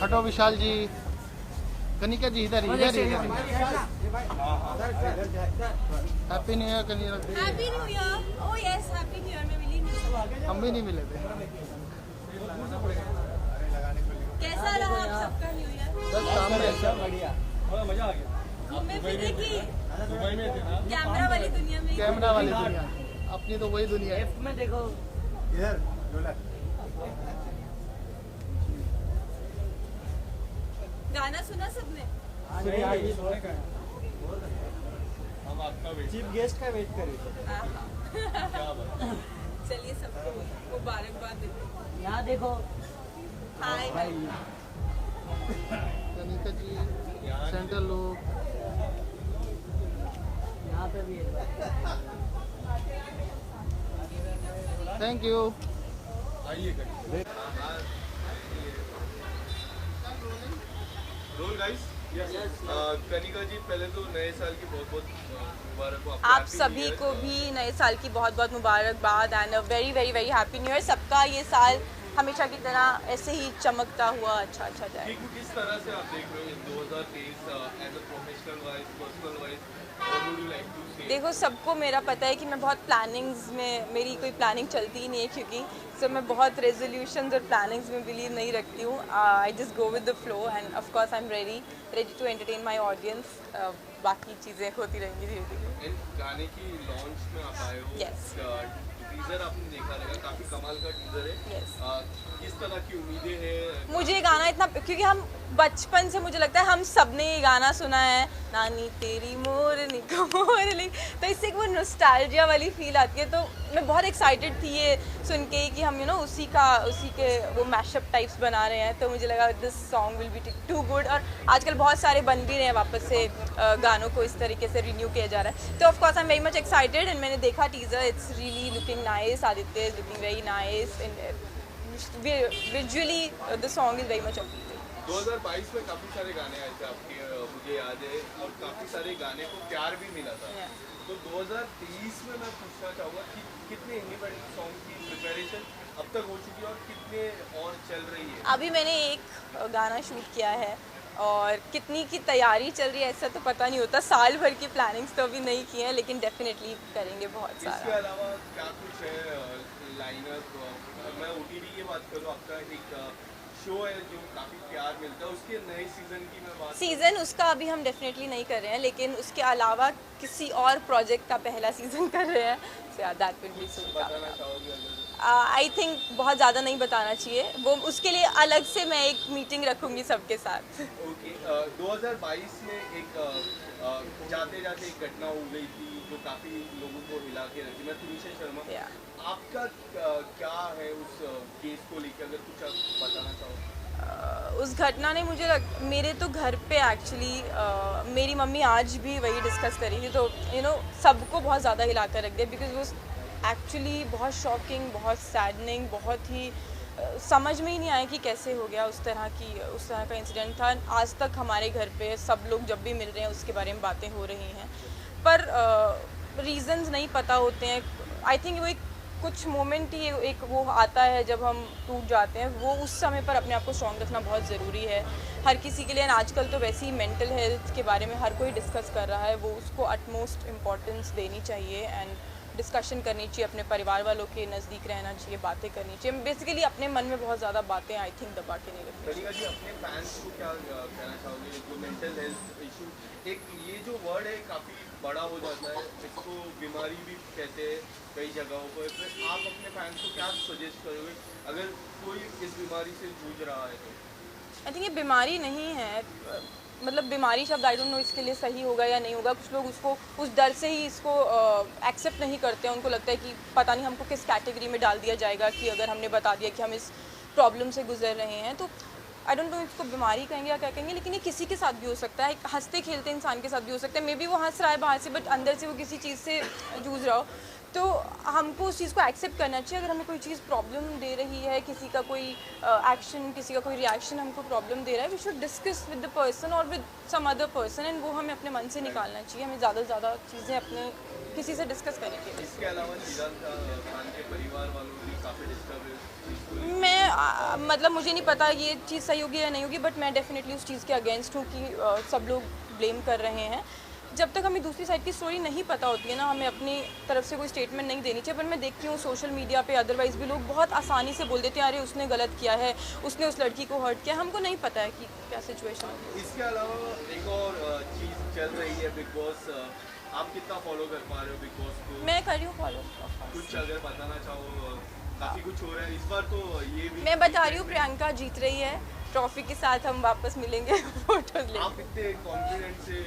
हटो विशाल जी, कनिका जी इधर इधर इधर। Happy new year Kanika. Happy new year. Oh yes, happy new year. मैं मिली नहीं। हम भी नहीं मिले थे। कैसा रहा आप सबका न्यू ईयर? बस सामने बढ़िया, मजा आ गया। घूमे फिरे की दुबई में थे ना, कैमरा वाली दुनिया में? कैमरा वाली दुनिया, अपनी तो वही दुनिया है। लेफ्ट में देखो इधर ढोलक। गाना सुना सबने? हम आपका वेट, चीफ गेस्ट का वेट कर रहे थे। आहा। चलिए सबको मुबारकबाद देते हैं। यहाँ देखो हाय कनिका जी सेंट्रल लोग। यहाँ पे भी थैंक यू। आइए रोल गाइस। कनिका जी, पहले तो नए साल की बहुत बहुत मुबारक हो। आप सभी को भी नए साल की बहुत बहुत मुबारकबाद and very very very happy new year. सबका ये साल हमेशा की तरह ऐसे ही चमकता हुआ अच्छा जाए। किस तरह से आप देख रहे हो in 2023 as a professional wise, personal wise, what would you like to say? देखो, सबको मेरा पता है कि मैं बहुत प्लानिंग्स में, मेरी कोई प्लानिंग चलती ही नहीं है, क्योंकि सो मैं बहुत रेजोल्यूशंस और प्लानिंग्स में बिलीव नहीं रखती हूँ। I just go with the flow and of course I am ready to entertain my audience. बाकी चीज़ें होती रहेंगी धीरे धीरे। इन गाने की लॉन्च में आप आए हो। Yes. टीजर आपने देखा रहेगा, काफी कमाल का टीजर है। Yes. किस तरह की उम्मीदें हैं? मुझे ये गाना इतना, क्योंकि हम बचपन से, मुझे लगता है हम सब ने ये गाना सुना है, नानी तेरी मोरनी को मोरनी, तो इससे एक वो नॉस्टैल्जिया वाली फील आती है। तो मैं बहुत एक्साइटेड थी ये सुन के कि हम उसी के वो मैशअप टाइप्स बना रहे हैं। तो मुझे लगा this song will be too good. और आजकल बहुत सारे बन भी रहे हैं वापस से, गानों को इस तरीके से रिन्यू किया जा रहा है। तो of course I am very much excited and मैंने देखा teaser, it's really looking nice. Aditya is looking very nice and visually the song is very much appealing. 2022 में काफी सारे गाने आए थे आपके, मुझे याद है, और काफी सारे गाने को प्यार भी मिला था। तो 2023 में मैं पूछना चाहूँगा कि कितने इंडिपेंडेंट सॉन्ग की प्रिपरेशन अब तक हो चुकी है और कितने और चल रही है? अभी मैंने एक गाना शूट किया है और कितनी की तैयारी चल रही है ऐसा तो पता नहीं होता। साल भर की प्लानिंग्स तो अभी नहीं की हैं, लेकिन डेफिनेटली करेंगे बहुत इसके सारा। अलावा क्या कुछ है लाइनअप? मैं ओटीटी की बात करूँ, आपका एक शो है जो काफ़ी प्यार मिलता है, उसके नए सीजन की मैं बात सीज़न उसका अभी हम डेफिनेटली नहीं कर रहे हैं, लेकिन उसके अलावा किसी और प्रोजेक्ट का पहला सीज़न कर रहे हैं। सो दैट विल बी सून। बताना चाहोगे? आई थिंक बहुत ज़्यादा नहीं बताना चाहिए, वो उसके लिए अलग से मैं एक मीटिंग रखूँगी सबके साथ। ओके। 2022 में एक जाते जाते एक घटना हो गई थी जो काफ़ी लोगों को हिला के रखी। मैं तुनिशा शर्मा, आपका क्या है उस केस को लेकर, अगर कुछ आप बताना चाहो? उस घटना ने मेरे तो घर पे एक्चुअली मेरी मम्मी आज भी वही डिस्कस करी थी। तो सबको बहुत ज़्यादा हिला कर रख दिया, बिकॉज वो एक्चुअली बहुत शॉकिंग, बहुत सैडनिंग, बहुत ही समझ में ही नहीं आया कि कैसे हो गया। उस तरह का इंसिडेंट था। आज तक हमारे घर पे सब लोग जब भी मिल रहे हैं उसके बारे में बातें हो रही हैं, पर रीजंस नहीं पता होते हैं। आई थिंक वो कुछ मोमेंट ही एक वो आता है जब हम टूट जाते हैं, वो उस समय पर अपने आप को स्ट्रॉन्ग रखना बहुत ज़रूरी है हर किसी के लिए। आजकल तो वैसे ही मेंटल हेल्थ के बारे में हर कोई डिस्कस कर रहा है, वो उसको अटमोस्ट इम्पॉर्टेंस देनी चाहिए एंड डिस्कशन करनी चाहिए, अपने परिवार वालों के नज़दीक रहना चाहिए, बातें करनी चाहिए। बेसिकली अपने मन में बहुत ज़्यादा बातें आई थिंक दबा के नहीं रखनी चाहिए। कनिका जी, अपने फैंस को क्या कहना चाहोगे? जो मेंटल हेल्थ इशू, एक ये जो वर्ड है काफ़ी बड़ा हो जाता है, इसको बीमारी भी कहते हैं कई जगहों पर। तो आप अपने फैंस को क्या सजेस्ट करोगे अगर कोई इस बीमारी से जूझ रहा है तो? आई थिंक ये बीमारी नहीं है, मतलब बीमारी शब्द आई डोंट नो इसके लिए सही होगा या नहीं होगा। कुछ लोग उसको उस डर से ही इसको एक्सेप्ट नहीं करते हैं। उनको लगता है कि पता नहीं हमको किस कैटेगरी में डाल दिया जाएगा कि अगर हमने बता दिया कि हम इस प्रॉब्लम से गुजर रहे हैं। तो आई डोंट नो इसको बीमारी कहेंगे या क्या कहेंगे, लेकिन ये किसी के साथ भी हो सकता है। हंसते खेलते इंसान के साथ भी हो सकता है। मे बी वो हंस रहा है बाहर से, बट अंदर से वो किसी चीज़ से जूझ रहा हो। तो हमको उस चीज़ को एक्सेप्ट करना चाहिए। अगर हमें कोई चीज़ प्रॉब्लम दे रही है, किसी का कोई एक्शन, किसी का कोई रिएक्शन हमको प्रॉब्लम दे रहा है, we should discuss with the person और with some other person, and वो हमें अपने मन से निकालना चाहिए। हमें ज़्यादा से ज़्यादा चीज़ें अपने किसी से डिस्कस करनी चाहिए। इसके अलावा जीदान खान के परिवार वालों ने काफ़ी डिस्टर्ब मैं मतलब मुझे नहीं पता ये चीज़ सही होगी या नहीं होगी, बट मैं डेफिनेटली उस चीज़ के अगेंस्ट हूँ कि सब लोग ब्लेम कर रहे हैं। जब तक हमें दूसरी साइड की स्टोरी नहीं पता होती है ना, हमें अपनी तरफ से कोई स्टेटमेंट नहीं देनी चाहिए। पर मैं देखती हूँ सोशल मीडिया पे अदरवाइज़ भी लोग बहुत आसानी से बोल देते हैं, अरे उसने गलत किया है, उसने उस लड़की को हर्ट किया। हमको नहीं पता है कि क्या सिचुएशन है। इसके अलावा एक और चीज़ चल रही है बिग बॉस, आप कितना फॉलो कर पा रहे हो बिग बॉस को? मैं कर रही हूँ फॉलो। कुछ अगर बताना चाहो, काफ़ी कुछ हो रहा है इस बार तो ये भी। मैं बता रही हूँ प्रियंका जीत रही है, ट्रॉफी के साथ हम वापस मिलेंगे फोटोज लेंगे। आप इतने कॉन्फिडेंट से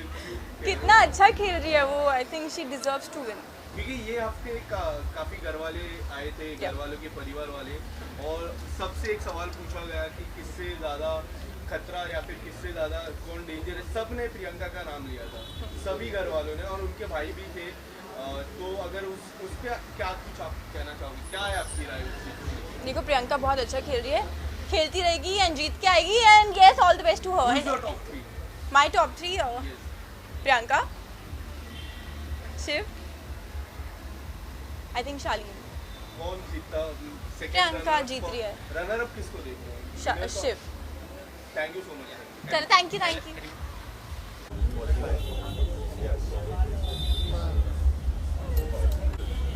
कितना अच्छा खेल रही है वो, I think she deserves to win. क्योंकि ये हफ्ते काफ़ी घर वाले आए थे, घर वालों के परिवार वाले, और सबसे एक सवाल पूछा गया कि किससे ज़्यादा खतरा या फिर किससे ज़्यादा कौन डेंजर है। सब ने प्रियंका का नाम लिया था, सभी घर वालों ने, और उनके भाई भी थे। तो अगर उस पर क्या कुछ आप कहना चाहोगे, क्या है आपकी राय उस चीज़ में? देखो प्रियंका बहुत अच्छा खेल रही है, खेलती रहेगी एंड जीत के आएगी, and yes all the best to Who's her. your top three? My top 3 Yes. Priyanka, Shiv, I think Shalin. कौन जीतता? Second प्रियंका runner-up जीत कौन? रही है। Runner-up किसको देख रहे हो? Shiv. Thank you so much. चलो थैंक यू।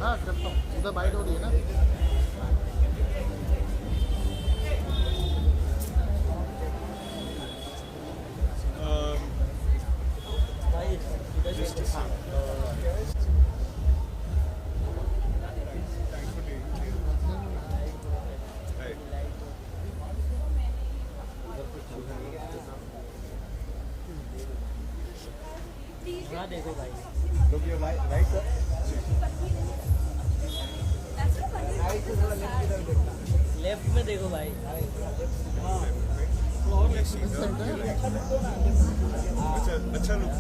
हाँ करता हूँ, उधर बाइट हो रही है ना। हाँ देखो भाई, लेफ्ट में देखो भाई। अच्छा लुक।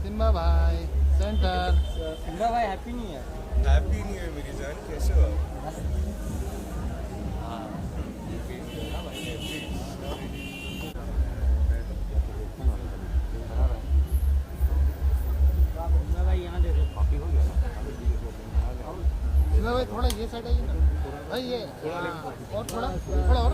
सिम्बा भाई सेंटर। सिंगा भाई हैप्पी नहीं है। हैप्पी नहीं है मेरी जान, कैसे हो आप? सिंगा भाई यहाँ देखो। सिम्बा भाई थोड़ा ये साइड आइए ना भाई, ये हाँ, और थोड़ा और।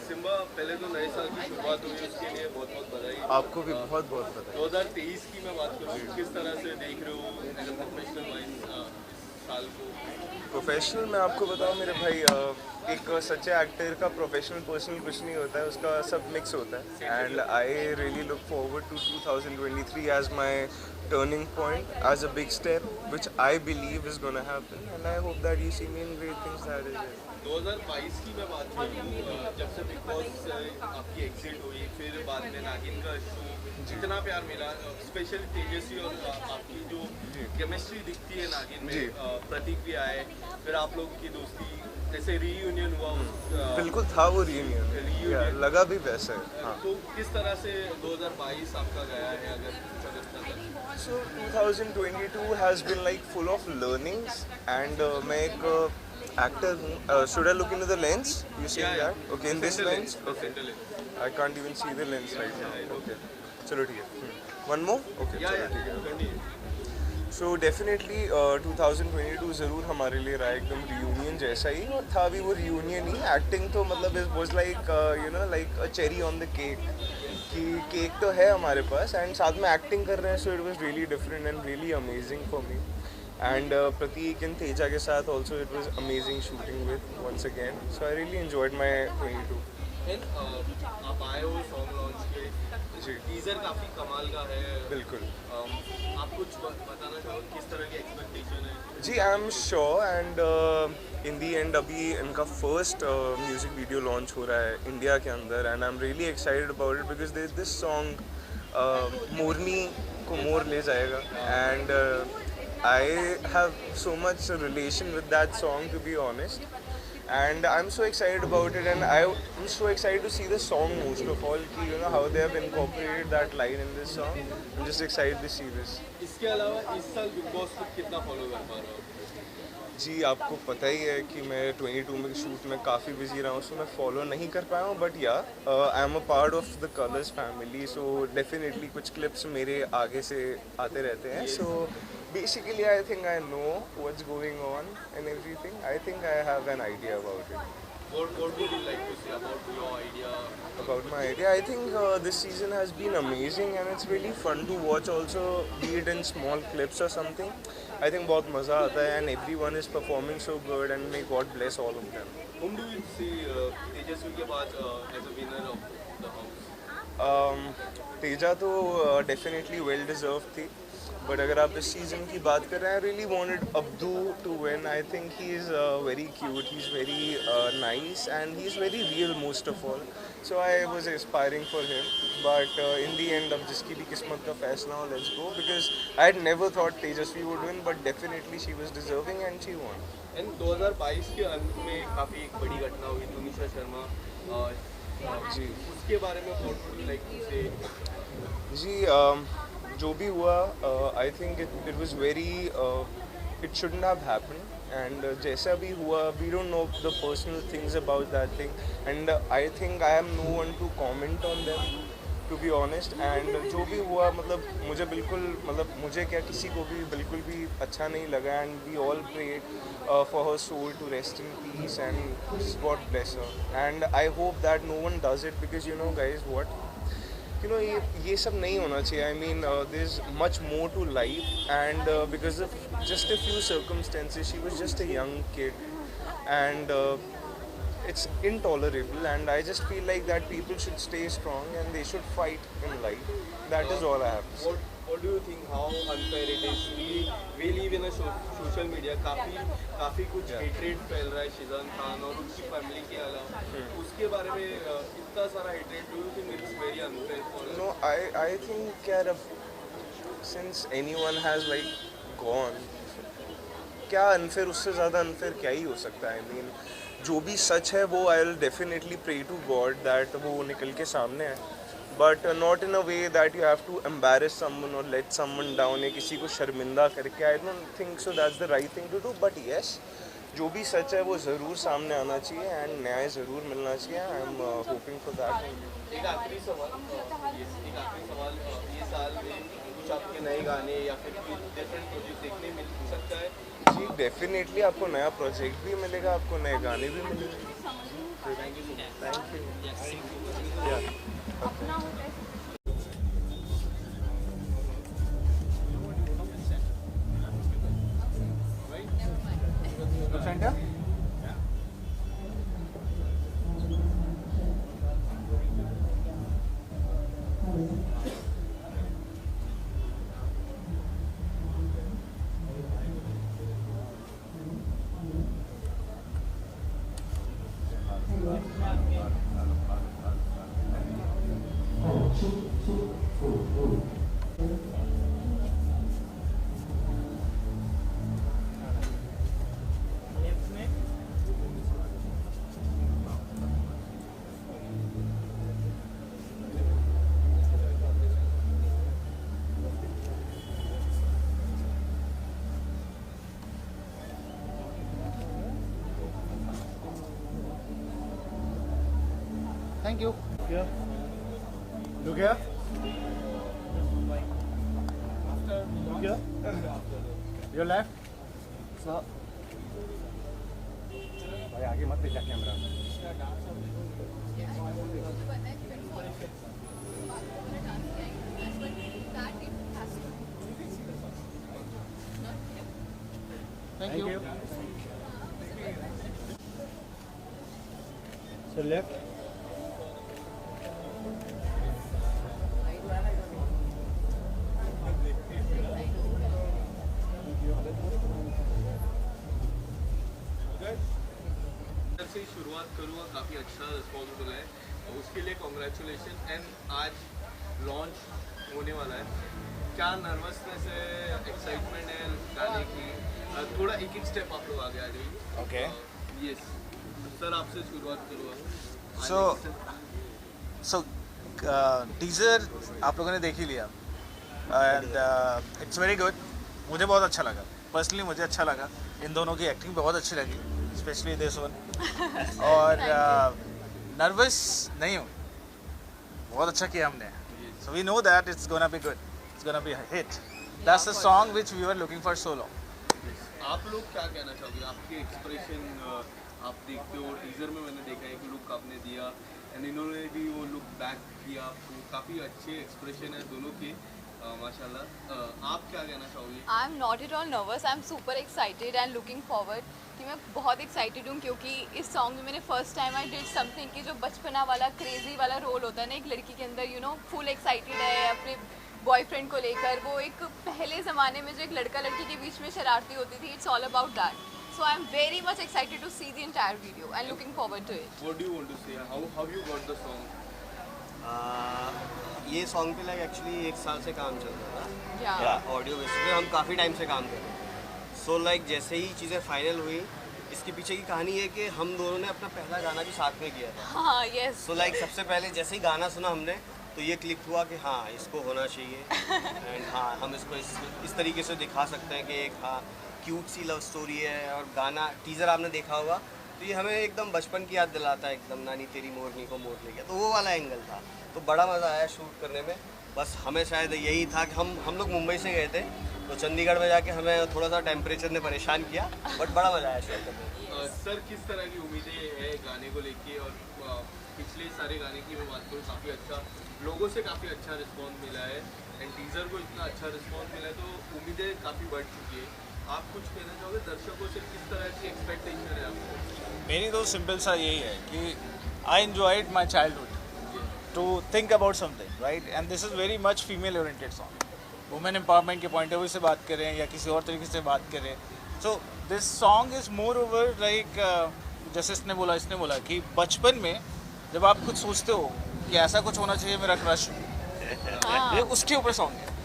सिम्बा, पहले तो नए साल की शुरुआत हुई, उसके लिए बहुत बहुत बधाई। आपको भी बहुत बहुत बधाई। 2023 की मैं बात करूँ, किस तरह से देख रहे हो एज अ प्रोफेशनल वाइज साल को? प्रोफेशनल मैं आपको बताऊं मेरे भाई, एक सच्चे एक्टर का प्रोफेशनल पर्सनल कुछ नहीं होता है, उसका सब मिक्स होता है। And I really look forward to 2023 as my turning point, as a big step which I believe is gonna happen, and I hope that you see me in great things that is. 2022 की मैं बात करूँ, जब से big boss आपकी exit हुई, फिर बाद में नागिन का शो, जितना प्यार मिला, स्पेशल तेजस्वी और आपकी जो केमिस्ट्री दिखती है नागिन में, प्रतीक भी आए, फिर आप लोग की दोस्ती, जैसे रीयूनियन हुआ, बिल्कुल था वो रीयूनियन, लगा भी वैसा है। हाँ। तो किस तरह से 2022 आपका गया है, अगर So 2022 has been like full of learnings, and मैं एक actor हूँ. Should I look into the lens? You saying that? Okay, in this lens? Okay. I can't even see the lens right now. Okay. चलो ठीक है. One more? Okay. चलो ठीक है. So definitely 2022 ज़रूर हमारे लिए रहा एकदम reunion जैसा ही, और था भी वो reunion ही. Acting तो मतलब it was like you know like a cherry on the cake. कि केक तो है हमारे पास एंड साथ में एक्टिंग कर रहे हैं, so it was really different and really amazing for me. And Prateek and Teja के साथ also it was amazing shooting with once again, so I really enjoyed my 22. आप आए हो सॉन्ग लॉन्च के, टीजर काफी कमाल का है। बिल्कुल। आप कुछ बताना चाहोगे किस तरह की एक्सपेक्टेशन है? जी, I am sure and in the end अभी इनका फर्स्ट म्यूज़िक वीडियो लॉन्च हो रहा है इंडिया के अंदर and I am really excited about it because this song Morni को मोर ले जाएगा and I have so much relation with that song to be honest and I'm so excited about it and I'm so excited to see the song most of all कि you know how they have incorporated that line in this song. I'm just excited to see this. इसके अलावा इस साल big boss को कितना follow कर पा रहे हो? जी, आपको पता ही है कि मैं 22 में शूट में काफ़ी बिजी रहा हूँ, सो मैं फॉलो नहीं कर पाया हूँ, बट या I am a part of the colours family, so definitely कुछ क्लिप्स मेरे आगे से आते रहते हैं. सो basically I think I know what's going on and everything. I think I have an idea about it. What would you like to say about your idea? About my idea, I think this season has been amazing and it's really fun to watch also, be it in small clips or something. I think बहुत मज़ा आता है and everyone is performing so good and may God bless all of them. Whom do you see तेजस्वी के बाद as a winner of the house? Teja तो definitely well deserve थी, but अगर आप इस सीज़न की बात कर रहे हैं, I really wanted Abdu to win. I think he is very cute, he is very nice and he is very real most of all. So I was aspiring for him, but in the end अब जिसकी भी किस्मत का फैसला हो, let's go, because I had never thought Tejasswi would win, but definitely she was deserving and she von. And 2022 के अंत में काफ़ी एक बड़ी घटना हुई, तुनिशा शर्मा जी, उसके बारे में what would you like to say? जी, जो भी हुआ, I think it was very, it shouldn't have happened and जैसा भी हुआ, we don't know the personal things about that thing and I think I am no one to comment on them to be honest. And जो भी हुआ, मतलब मुझे बिल्कुल, मतलब मुझे क्या, किसी को भी बिल्कुल भी अच्छा नहीं लगा and we all prayed for her soul to rest in peace and God bless her. And I hope that no one does it because you know guys what, you know ये सब नहीं होना चाहिए. I mean there's much more to life and because of just a few circumstances, she was just a young kid and it's intolerable and I just feel like that people should stay strong and they should fight in life. That is all I have to say. What do you think, how unfair it is? We live in a social media, काफ़ी कुछ hatred फैल रहा है शिजान खान और उनकी family के अलावा. उसके बारे में इतना सारा hatred, do you think it's very unfair for us? No, I think यार, अब since anyone has like gone, क्या unfair, उससे ज़्यादा unfair क्या ही हो सकता है. I mean जो भी सच है वो I will definitely pray to God that वो निकल के सामने आए, but not in a way that you have to embarrass someone or let someone down या किसी को शर्मिंदा करके. I don't think so that's the right thing to do, but yes, जो भी सच है वो ज़रूर सामने आना चाहिए एंड न्याय ज़रूर मिलना चाहिए. आई एम होपिंग फॉर दैट. एक आखिरी सवाल, ये साल में कुछ आपके नए गाने या फिर कोई डिफरेंट प्रोजेक्ट देखने मिल सकता है? जी, डेफिनेटली आपको नया प्रोजेक्ट भी मिलेगा, आपको नए गाने भी मिलेंगे. Thank you so much. Thank you. Center? Thank you. Here. Look here. Look here. Your left. So. भाई आगे मत ले जा camera. Thank you. So left. शुरुआत करूँगा, काफ़ी अच्छा रिस्पॉन्स मिला है, उसके लिए कॉन्ग्रेचुलेशन। एंड आज लॉन्च होने वाला है, क्या नर्वसनेस है, एक्साइटमेंट है गाने की? थोड़ा एक एक स्टेप आप लोग आगे आ जाइए। ओके यस सर, आपसे शुरुआत करूँगा। सो टीजर आप लोगों ने देख ही लिया एंड इट्स वेरी गुड। मुझे बहुत अच्छा लगा, पर्सनली मुझे अच्छा लगा। इन दोनों की एक्टिंग बहुत अच्छी लगी, स्पेशली दिस वन। और नर्वस नहीं हूँ, बहुत अच्छा किया हमने। So we know that it's gonna be good, it's gonna be hit. That's the song which we were looking for so long. आप लोग क्या कहना चाहोगे? आपके एक्सप्रेशन आप देखते हो, टीजर में मैंने देखा है कि लुक आपने दिया एंड इन्होंने भी वो लुक बैक किया आपको, काफ़ी अच्छे एक्सप्रेशन है दोनों के माशाल्लाह। आप क्या कहना चाहोगे? I am not at all nervous, I am super excited and looking forward कि मैं बहुत एक्साइटेड हूँ, क्योंकि इस सॉन्ग में मैंने first time I did something कि जो बचपना वाला क्रेजी वाला रोल होता है ना एक लड़की के अंदर, यू नो, फुल एक्साइटेड है अपने बॉयफ्रेंड को लेकर। वो एक पहले ज़माने में जो एक लड़का लड़की के बीच में शरारती होती थी, it's all about that. So I'm very much excited to see the entire video and looking forward to it. What do you want to say? How you got the song? ये सॉन्ग पे like actually 1 साल से काम चल रहा था Yeah. Audio basis पे, हम काफ़ी टाइम से काम कर रहे हैं। सो लाइक जैसे ही चीज़ें फाइनल हुई, इसके पीछे की कहानी है कि हम दोनों ने अपना पहला गाना भी साथ में किया था। हाँ, yes. सो लाइक सबसे पहले जैसे ही गाना सुना हमने तो ये क्लिक हुआ कि हाँ इसको होना चाहिए एंड हाँ हम इसको इस तरीके से दिखा सकते हैं कि एक हाँ क्यूट सी लव स्टोरी है। और गाना टीज़र आपने देखा होगा तो ये हमें एकदम बचपन की याद दिलाता है, एकदम नानी तेरी मोरनी को मोड़ ले गया, तो वो वाला एंगल था। तो बड़ा मज़ा आया शूट करने में। बस हमें शायद यही था कि हम लोग मुंबई से गए थे, तो चंडीगढ़ में जाके हमें थोड़ा सा टेम्परेचर ने परेशान किया, बट बड़ा मज़ा आया शूट करने में। सर, किस तरह की उम्मीदें है गाने को लेके? और पिछले सारे गाने की मैं बात करूँ, काफ़ी अच्छा लोगों से काफ़ी अच्छा रिस्पॉन्स मिला है एंड टीज़र को इतना अच्छा रिस्पॉन्स मिला है, तो उम्मीदें काफ़ी बढ़ चुकी है। आप कुछ कहना चाहोगे दर्शकों से? किस तरह की एक्सपेक्टेशन है आपको? मेरी तो सिंपल सा यही है कि I enjoyed my childhood to think about something, right? And this is very much female oriented song. Women empowerment के पॉइंट ऑफ व्यू से बात करें या किसी और तरीके से बात करें, so this song is more over like जैसे इसने बोला कि बचपन में जब आप कुछ सोचते हो कि ऐसा कुछ होना चाहिए मेरा क्रश, ये उसके ऊपर सॉन्ग है।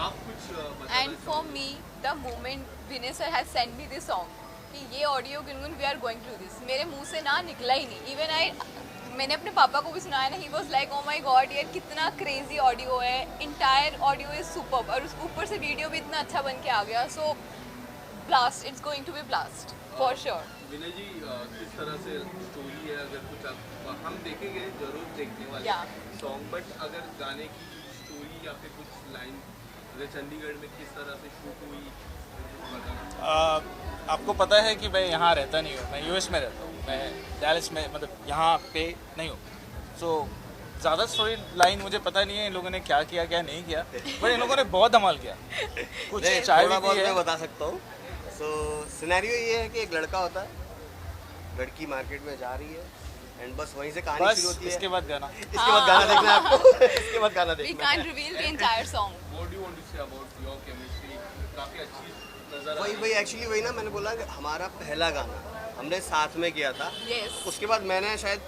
आप कुछ बताना And for me, the moment Vinay sir has sent me this song कि ये audio Gungun we are going to do this, मेरे मुंह से ना निकला ही नहीं। इवन मैंने अपने पापा को भी सुनाया ना, he was like oh my God यार कितना क्रेजी ऑडियो है, इंटायर ऑडियो इज सुपर्ब, और उस ऊपर से वीडियो भी इतना अच्छा बन के आ गया। So blast, it's going to be blast for sure. Vinay ji, किस तरह से स्टोरी है? अगर कुछ हम देखेंगे, जरूर देखने वाले Yeah. सॉन्ग, बट अगर गाने की स्टोरी या फिर कुछ लाइन चंडीगढ़ में किस तरह से शूट हुई, बताना। आपको पता है कि मैं यहाँ रहता नहीं हूँ, मैं यूएस में रहता हूँ, मैं डैलस में, मतलब यहाँ पे नहीं हूँ। सो ज़्यादा स्टोरी लाइन मुझे पता नहीं है इन लोगों ने क्या किया क्या नहीं किया, बट इन लोगों ने बहुत धमाल किया। कुछ नहीं, चाय थोड़ा भी बहुत पी मैं है। बता सकता हूँ। सो सिनेरियो ये है कि एक लड़का होता है, लड़की मार्केट में जा रही है एंड बस वहीं से कहानी बस शुरू होती है। इसके बाद गाना। इसके बाद गाना देखना है आपको। इसके बाद गाना वी देखना है। Can reveal the entire song. What do you want to say about your chemistry? काफी अच्छी नजर आ वही रही वही एक्चुअली वही ना, मैंने बोला कि हमारा पहला गाना हमने साथ में किया था। यस। उसके बाद मैंने शायद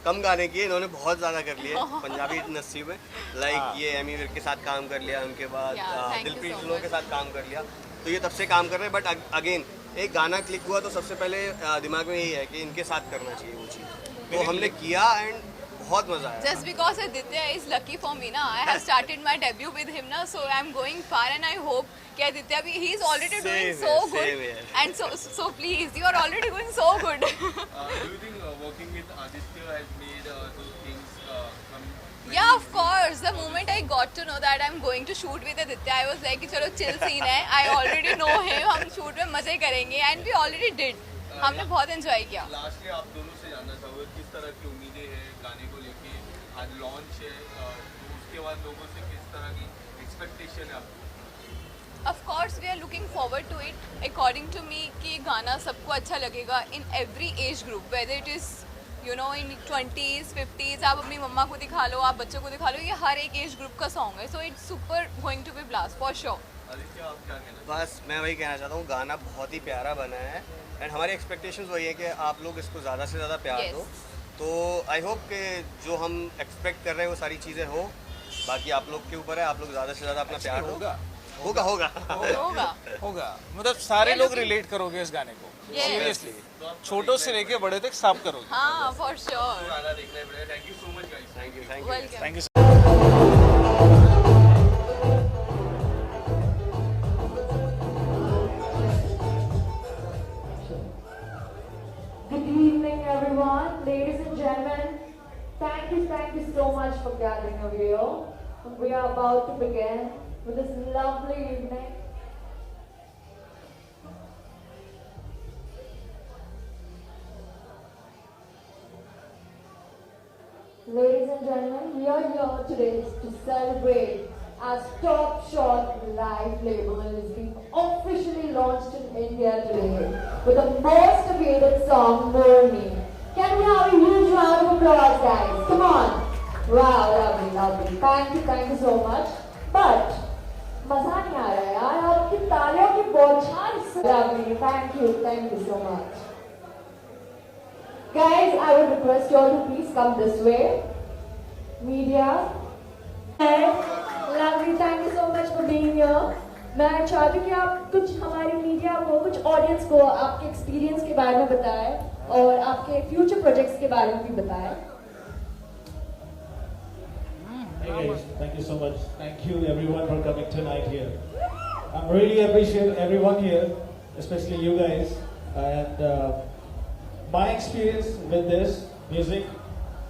कम गाने किए, इन्होंने बहुत ज़्यादा कर लिए पंजाबी इंडस्ट्री में। लाइक ये एमी विर्क के साथ काम कर लिया, उनके बाद Yeah, thank you Dilpreet so Dhillon के much. साथ काम कर लिया, तो ये तब से काम कर रहे हैं। बट अगेन एक गाना क्लिक हुआ तो सबसे पहले दिमाग में यही है कि इनके साथ करना चाहिए वो चीज़, तो हमने किया एंड बहुत मज़ा आया। Just because Aditya is lucky for me na, I have started my debut with him na, so I'm going far and I hope कि Aditya भी, he is already doing Same so here, good same here. and so please, you are already doing so good. Do you think working with Aditya has made those things come? Yeah, of course. The moment I got to know that I'm going to shoot with Aditya, I was like कि चलो chill scene है, I already know him, हम shoot में मजे करेंगे and we already did. हमने बहुत enjoy किया. लास्टली आप दोनों से जानना चाहोगे किस तरह की उम्मीदें हैं गाने को लेके? आज लॉन्च है, तो उसके बाद लोगों से किस तरह की एक्सपेक्टेशन है आपको? Of course, we are looking forward to it. According to me, कि गाना सबको अच्छा लगेगा in every age group, whether it is you know in 20s, 50s, आप अपनी मम्मा को दिखा लो, आप बच्चों को दिखा लो, ये हर एक एज ग्रुप का सॉन्ग है, so it's super going to be blast for sure. Aditya आप क्या कहना बस मैं वही कहना चाहता हूँ, गाना बहुत ही प्यारा बना है एंड हमारी एक्सपेक्टेशंस वही है कि आप लोग इसको ज़्यादा से ज़्यादा प्यार Yes. दो। तो आई होप कि जो हम एक्सपेक्ट कर रहे हैं वो सारी चीज़ें हो। बाकी आप लोग के ऊपर है, आप लोग ज़्यादा से ज़्यादा अपना प्यार दो। होगा होगा होगा होगा होगा, मतलब सारे Yeah, लोग looking- रिलेट करोगे इस गाने को, Yes. सीरियसली, छोटों से लेके बड़े तक सब करोगे। हाँ फॉर श्योर गाना देखना पड़ेगा। Thank you so much guys. Thank you welcome thank you. Good evening, everyone. Ladies and gentlemen, thank you so much for gathering over here. We are about to begin with this lovely evening. Ladies and gentlemen, we are here today to celebrate as Top Shot Live label is being officially launched in India today with the most awaited song, More Me. Can we have a huge round of applause, guys? Come on. Wow, lovely. Thank you so much. But मजा नहीं आ रहा है यार, आपकी तालियों की बौछार से lovely. Thank you so much. Guys, I would request you all to please come this way. Media. Lovely, thank you so much for being here. मैं चाहती हूँ कि आप कुछ हमारी मीडिया को, कुछ ऑडियंस को आपके एक्सपीरियंस के बारे में बताएं और आपके फ्यूचर प्रोजेक्ट्स के बारे में भी बताएं. Hey guys, thank you so much. Thank you everyone for coming tonight here. I'm really appreciate everyone here, especially you guys. And my experience with this music,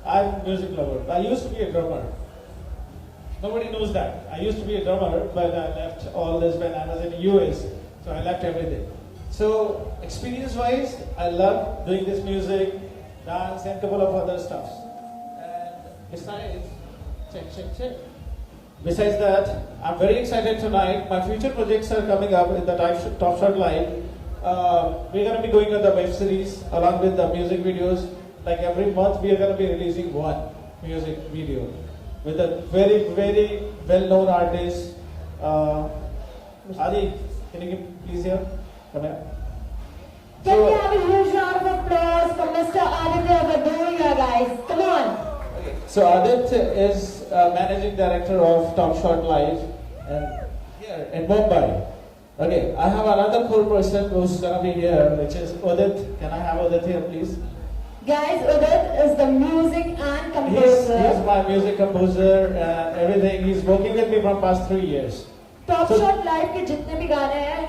I'm a music lover. I used to be a drummer. Nobody knows that. I used to be a drummer, but I left all this when I was in the US. So I left everything. So experience-wise, I love doing this music, dance, and a couple of other stuffs. And besides, check. Besides that, I'm very excited tonight. My future projects are coming up in the Top Shot Live. We're going to be going on the web series along with the music videos. Like every month, we are going to be releasing one music video with a very, very well-known artist. Adi, can you please here? Come here. Can we have a huge round of applause for Mr. Aditya Vadoria, guys? Come on. So Aditya is managing director of Top Shot Live and here in Mumbai. Okay, I have another cool person who's gonna be here, which is Udit. Can I have Udit here, please? Guys, Udit is the music and He's composer. my music composer and everything. He's working with me from past 3 years. Top So- shot live के जितने भी गाने हैं,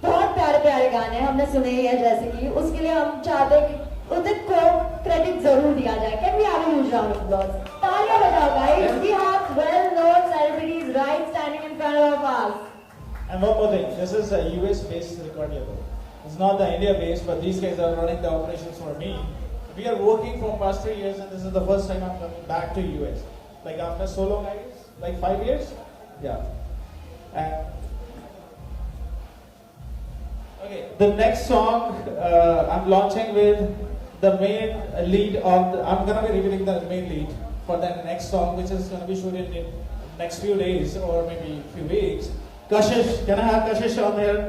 बहुत प्यारे प्यारे गाने हैं, हमने सुने ही है. जैसे कि उसके लिए हम चाहते हैं कि उदित को क्रेडिट जरूर दिया जाए. Can we have a huge round of applause? तालियां बजाओ guys. We have well-known celebrities right standing in front of us. And one more thing, this is a US-based record label. It's not the India-based, but these guys are running the operations for me. We are working for past 3 years, and this is the first time I'm coming back to US. Like after so long, I guess, like 5 years. Yeah. And okay, the next song I'm launching with the main lead of. I'm gonna be revealing the main lead for the next song, which is gonna be shooted in next few days or maybe few weeks. Kashish, can I have Kashish on here?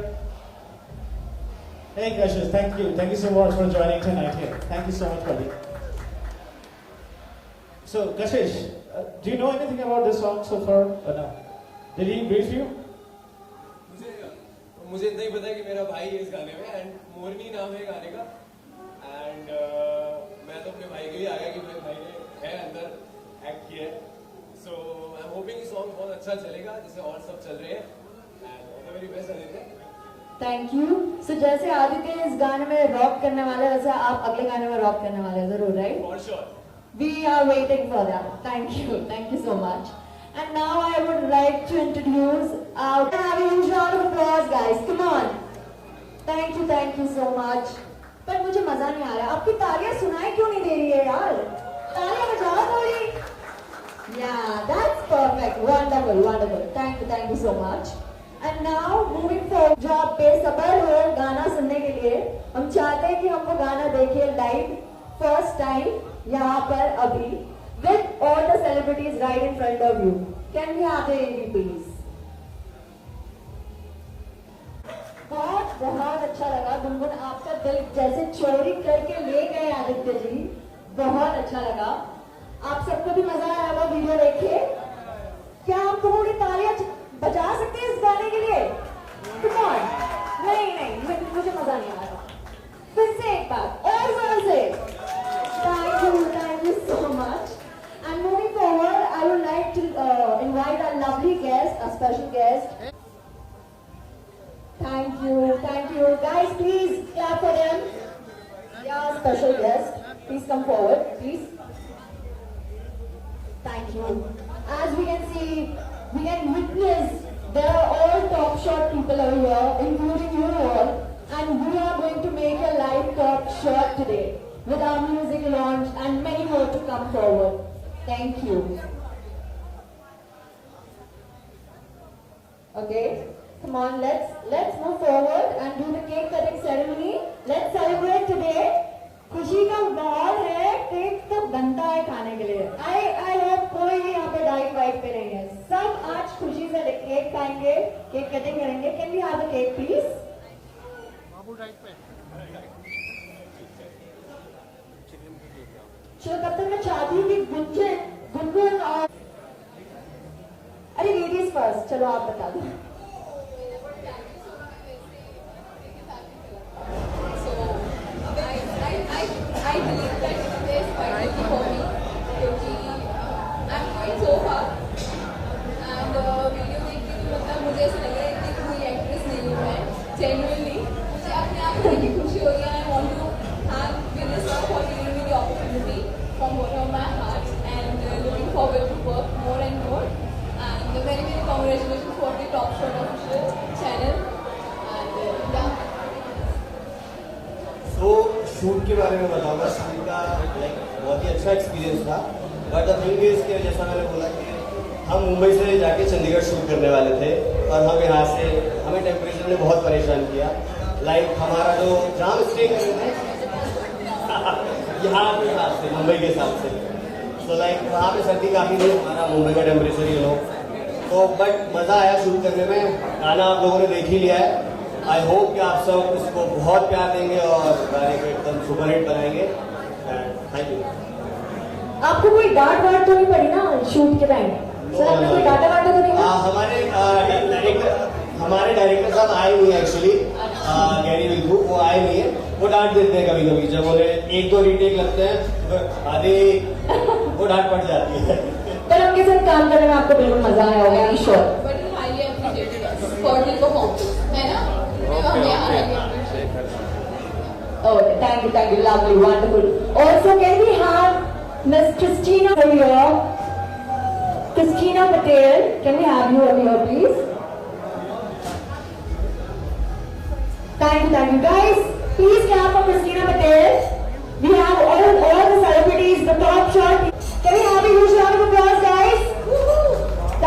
Hey Kashish, thank you so much for joining tonight here. Thank you so much, buddy. So Kashish, do you know anything about this song so far or no? Did he brief you? मुझे इतना ही पता है कि मेरा भाई है इस गाने में एंड मोरनी नाम है गाने का एंड मैं तो अपने भाई के लिए आया कि मेरे भाई ने है अंदर एक्ट किया है so I am hoping song बहुत अच्छा चलेगा जैसे और सब चल रहे हैं and all the very best Aditya. Thank you. So जैसे आदित्य इस गाने में रॉक करने वाले हैं, वैसे आप अगले गाने में रॉक करने वाले हैं जरूर, right? For sure. We are waiting for that. Thank you so much. And now I would like to introduce our have a huge round of applause, guys. Come on. Thank you so much. पर मुझे मजा नहीं आ रहा. आपकी तालियां सुनाई क्यों नहीं दे रही है यार? तालियां बजाओ थोड़ी. Yeah, that's perfect. Wonderful. Thank you so much. And now moving forward, जो आप बेसब्र हो गाना सुनने के लिए, हम चाहते हैं कि हम वो गाना देखें लाइव फर्स्ट टाइम यहाँ पर अभी with all the celebrities right in front of you. Can we have the AV please? बहुत अच्छा लगा गुनगुन, आपका दिल जैसे चोरी करके ले गए आदित्य जी, बहुत अच्छा लगा। आप सबको भी मजा आया होगा वीडियो देख के। क्या आप थोड़ी तालियां बजा सकते हैं इस गाने के लिए? Come on. नहीं, मुझे मजा नहीं आ रहा। फिर से एक बार और जोर से। Thank you so much. And moving forward, I would like to invite our lovely guest, a special guest. Thank you. Guys, please clap for them. Yeah, special guest. Please come forward, please. Thank you. As we can see, we can witness there are all top shot people over here, including you all, and we are going to make a live top shot today with our music launch and many more to come forward. Thank you. Okay. Come on, let's move forward and do the cake cutting ceremony. Let's celebrate today. खुशी का माहौल है, cake तो बनता है खाने के लिए। I hope कोई भी यहाँ पे डाइट वाइट पे नहीं है, सब आज खुशी से केक खाएंगे, केक कटिंग करेंगे। Can we have a cake please? Babu diet पे। चलो तब तक मैं चाहती हूँ कि गुनगुन और अरे लेडीज फर्स्ट, चलो आप बता दो। I believe that today is quite lucky for me क्योंकि I'm going so far and video देख के मतलब मुझे ऐसा लग रहा है कि कोई एक्ट्रेस नहीं हूँ मैं, genuinely मुझे अपने आप में की खुशी हो रही है। I want to thank Vinay sir for giving me the opportunity from bottom of my heart and looking forward to work more and more and very congratulations for the Top Shot official channel and yeah. तो shoot के बारे में बताऊंगा। Shoot का like बहुत ही अच्छा experience था, but the thing is कि जैसा मैंने बोला कि हम मुंबई से जाके चंडीगढ़ शूट करने वाले थे और हम यहाँ से हमें टेम्परेचर ने बहुत परेशान किया। लाइक हमारा जो जहाँ हम स्टे कर रहे थे यहाँ के हिसाब से, मुंबई के हिसाब से, तो लाइक वहाँ पे सर्दी काफ़ी थी, हमारा मुंबई का टेम्परेचर तो बट मज़ा आया शूट करने में। गाना आप लोगों ने देख ही लिया है। आई होप कि आप सब इसको बहुत प्यार देंगे और गाने को एकदम सुपरहिट बनाएंगे। Thank you. आपको कोई डांट वाट तो नहीं पड़ी ना शूट के टाइम? सर आपने कोई डांटा वाटा तो नहीं? हमारे डायरेक्टर साहब आए नहीं है एक्चुअली, गैरी विल्कू वो आए नहीं है। वो डांट देते हैं कभी कभी, जब उन्हें एक दो रीटेक लगते हैं तो आधे वो डांट पड़ जाती है। पर उनके साथ काम करने में आपको बिल्कुल मजा आया होगा, I sure. But highly appreciated for the performance, है ना? Oh, thank you, lovely, wonderful. Also, can we have Miss Christina over here? Christina Patel, can we have you over here, please? Thank you, guys. Please clap for Christina Patel. We have all the celebrities, the top shot. Can we have a huge round of applause, guys?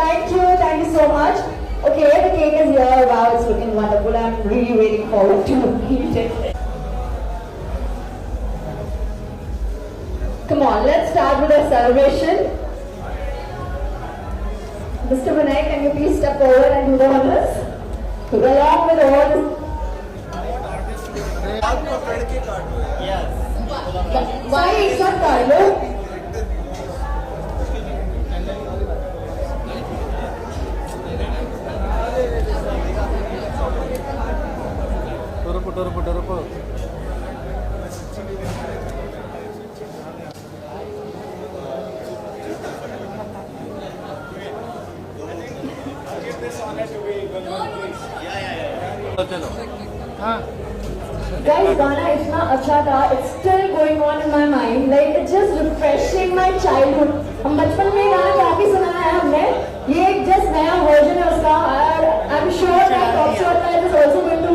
Thank you so much. Okay, the cake is here. Wow, it's looking wonderful. I'm really waiting forward to eat it. Come on, let's start with our celebration. Mr. Vinay, can you please step forward and do the honors? Along with all this. Why एक साथ कर लो? रुको। चलो हाँ Guys, गाना इतना अच्छा था. It's still going on in my mind. Like it's just refreshing my childhood. हम बचपन में गाना काफी सुना है हमने. ये एक just नया version है उसका. I'm sure that Top Shot is also going to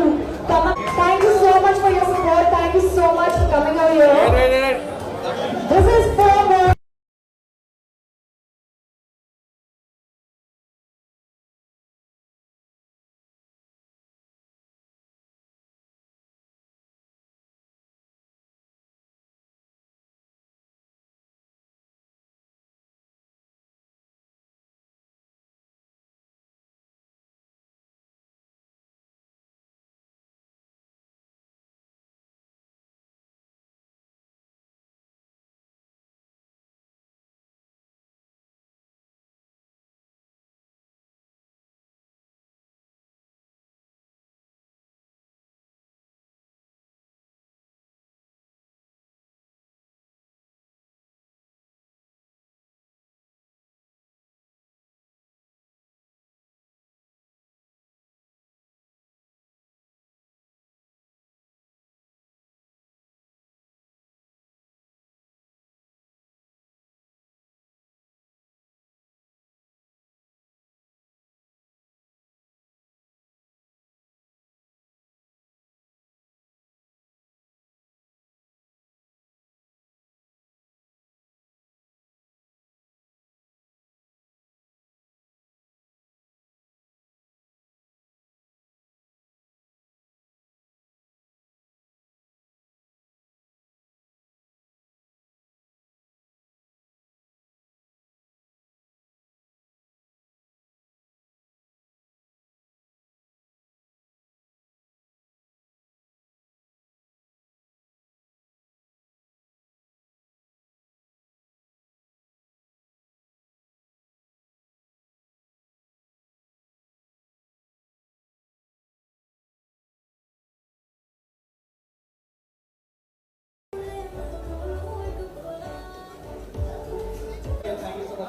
come up. Thank you so much for your support. Thank you so much for coming out here. This is for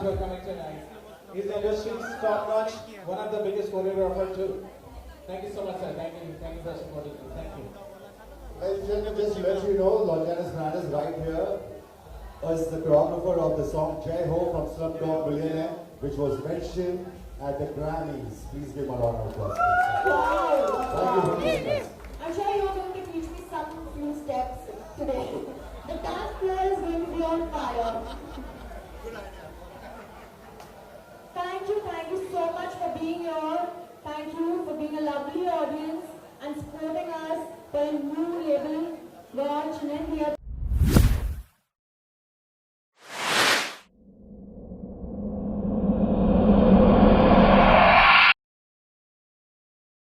for coming tonight. He's the industry's top-notch, one of the biggest choreographer too. Thank you so much, sir. Thank you for supporting me. Thank you. Ladies and gentlemen, just to let you know, Longinus Brand is right here. Is the choreographer of the song Jai Ho from Slumdog Millionaire, which was mentioned at the Grammys. Please give him a round of applause. Thank you for being us. I'm sure you're going to teach me some few steps today. The dance floor is going to be on fire. Thank you so much for being here. Thank you for being a lovely audience and supporting us for a new label launch in India.